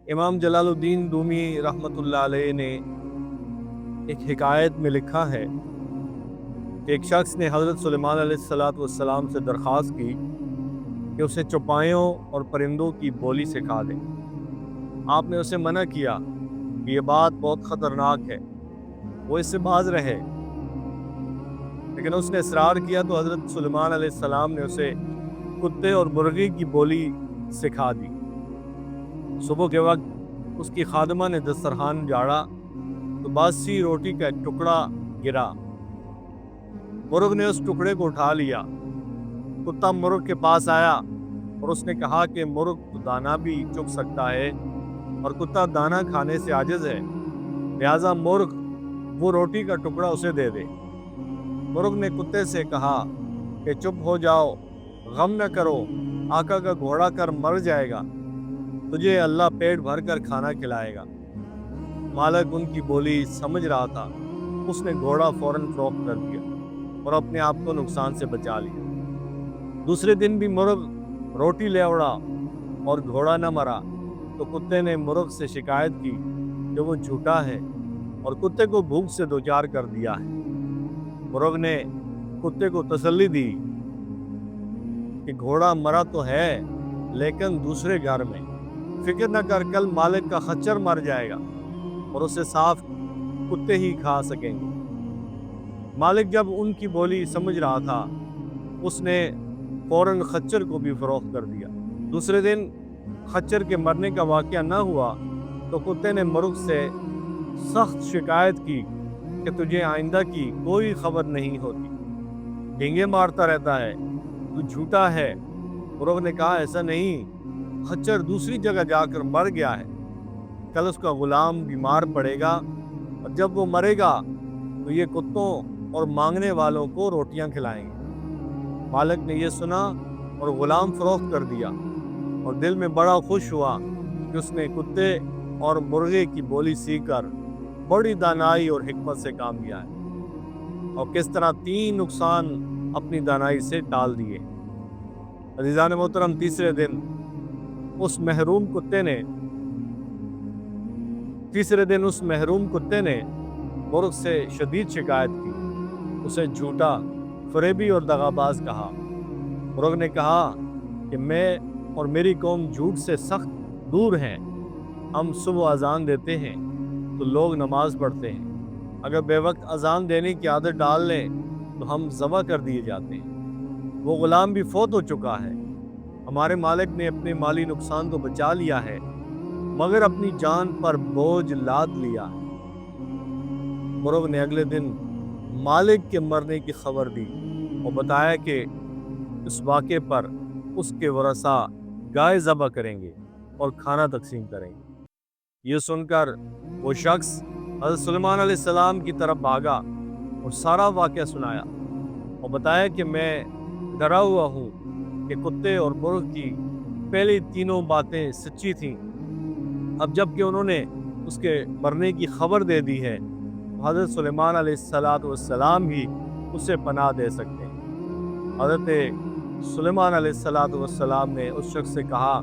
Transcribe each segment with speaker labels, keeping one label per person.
Speaker 1: امام جلال الدین رومی رحمۃ اللہ علیہ نے ایک حکایت میں لکھا ہے کہ ایک شخص نے حضرت سلیمان علیہ السلام سے درخواست کی کہ اسے چوپایوں اور پرندوں کی بولی سکھا دے۔ آپ نے اسے منع کیا کہ یہ بات بہت خطرناک ہے، وہ اس سے باز رہے، لیکن اس نے اصرار کیا تو حضرت سلیمان علیہ السلام نے اسے کتے اور مرغی کی بولی سکھا دی۔ صبح کے وقت اس کی خادمہ نے دسترخوان جھاڑا تو باسی روٹی کا ایک ٹکڑا گرا۔ مرغ نے اس ٹکڑے کو اٹھا لیا۔ کتا مرغ کے پاس آیا اور اس نے کہا کہ مرغ تو دانا بھی چگ سکتا ہے اور کتا دانا کھانے سے عاجز ہے، لہذا مرغ وہ روٹی کا ٹکڑا اسے دے دے۔ مرغ نے کتے سے کہا کہ چپ ہو جاؤ، غم نہ کرو، آقا کا گھوڑا کر مر جائے گا، تجھے اللہ پیٹ بھر کر کھانا کھلائے گا۔ مالک ان کی بولی سمجھ رہا تھا، اس نے گھوڑا فوراً فروخت کر دیا اور اپنے آپ کو نقصان سے بچا لیا۔ دوسرے دن بھی مرغ روٹی لے اڑا اور گھوڑا نہ مرا تو کتے نے مرغ سے شکایت کی کہ وہ جھوٹا ہے اور کتے کو بھوک سے دوچار کر دیا ہے۔ مرغ نے کتے کو تسلی دی کہ گھوڑا مرا تو ہے لیکن دوسرے گھر میں، فکر نہ کر، کل مالک کا خچر مر جائے گا اور اسے صاف کتے ہی کھا سکیں گے۔ مالک جب ان کی بولی سمجھ رہا تھا، اس نے فوراً خچر کو بھی فروخت کر دیا۔ دوسرے دن خچر کے مرنے کا واقعہ نہ ہوا تو کتے نے مرغ سے سخت شکایت کی کہ تجھے آئندہ کی کوئی خبر نہیں ہوتی، ڈینگے مارتا رہتا ہے، تو جھوٹا ہے۔ مرغ نے کہا ایسا نہیں، خچر دوسری جگہ جا کر مر گیا ہے، کل اس کا غلام بیمار پڑے گا اور جب وہ مرے گا تو یہ کتوں اور مانگنے والوں کو روٹیاں کھلائیں گے۔ مالک نے یہ سنا اور غلام فروخت کر دیا اور دل میں بڑا خوش ہوا کہ اس نے کتے اور مرغے کی بولی سیکھ کر بڑی دانائی اور حکمت سے کام لیا ہے، اور کس طرح 3 نقصان اپنی دانائی سے ٹال دیے۔ عزیزان محترم، تیسرے دن اس محروم کتے نے مرغ سے شدید شکایت کی، اسے جھوٹا، فریبی اور دغاباز کہا۔ مرغ نے کہا کہ میں اور میری قوم جھوٹ سے سخت دور ہیں، ہم صبح اذان دیتے ہیں تو لوگ نماز پڑھتے ہیں، اگر بے وقت اذان دینے کی عادت ڈال لیں تو ہم ذبح کر دیے جاتے ہیں۔ وہ غلام بھی فوت ہو چکا ہے، ہمارے مالک نے اپنے مالی نقصان تو بچا لیا ہے مگر اپنی جان پر بوجھ لاد لیا ہے۔ مرغ نے اگلے دن مالک کے مرنے کی خبر دی اور بتایا کہ اس واقعے پر اس کے ورثاء گائے ذبح کریں گے اور کھانا تقسیم کریں گے۔ یہ سن کر وہ شخص حضرت سلیمان علیہ السلام کی طرف بھاگا اور سارا واقعہ سنایا اور بتایا کہ میں ڈرا ہوا ہوں کہ کتے اور مرغ کی پہلی تینوں باتیں سچی تھیں، اب جب کہ انہوں نے اس کے مرنے کی خبر دے دی ہے تو حضرت سلیمان علیہ السلام ہی اسے پناہ دے سکتے ہیں۔ حضرت سلیمان علیہ السلام نے اس شخص سے کہا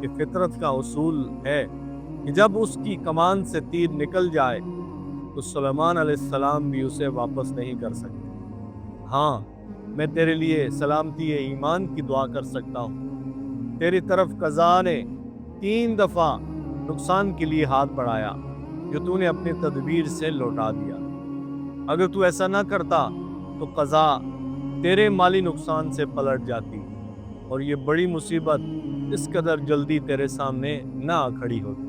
Speaker 1: کہ فطرت کا اصول ہے کہ جب اس کی کمان سے تیر نکل جائے تو سلیمان علیہ السلام بھی اسے واپس نہیں کر سکتے۔ ہاں، میں تیرے لیے سلامتی ایمان کی دعا کر سکتا ہوں، تیری طرف قضا نے 3 دفعہ نقصان کے لیے ہاتھ بڑھایا جو تو نے اپنی تدبیر سے لوٹا دیا، اگر تو ایسا نہ کرتا تو قضا تیرے مالی نقصان سے پلٹ جاتی اور یہ بڑی مصیبت اس قدر جلدی تیرے سامنے نہ آ کھڑی ہوتی۔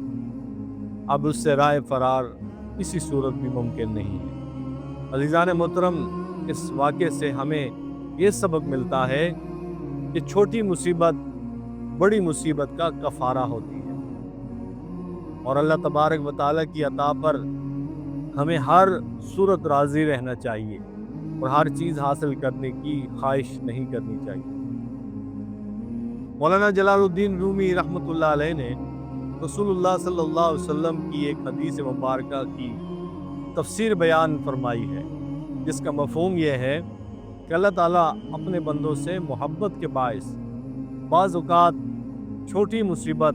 Speaker 1: اب اس سے رائے فرار کسی صورت بھی ممکن نہیں ہے۔ عزیزان محترم، اس واقعے سے ہمیں یہ سبق ملتا ہے کہ چھوٹی مصیبت بڑی مصیبت کا کفارہ ہوتی ہے، اور اللہ تبارک و تعالیٰ کی عطا پر ہمیں ہر صورت راضی رہنا چاہیے اور ہر چیز حاصل کرنے کی خواہش نہیں کرنی چاہیے۔ مولانا جلال الدین رومی رحمۃ اللہ علیہ نے رسول اللہ صلی اللہ علیہ وسلم کی ایک حدیث مبارکہ کی تفسیر بیان فرمائی ہے، جس کا مفہوم یہ ہے کہ اللہ تعالیٰ اپنے بندوں سے محبت کے باعث بعض اوقات چھوٹی مصیبت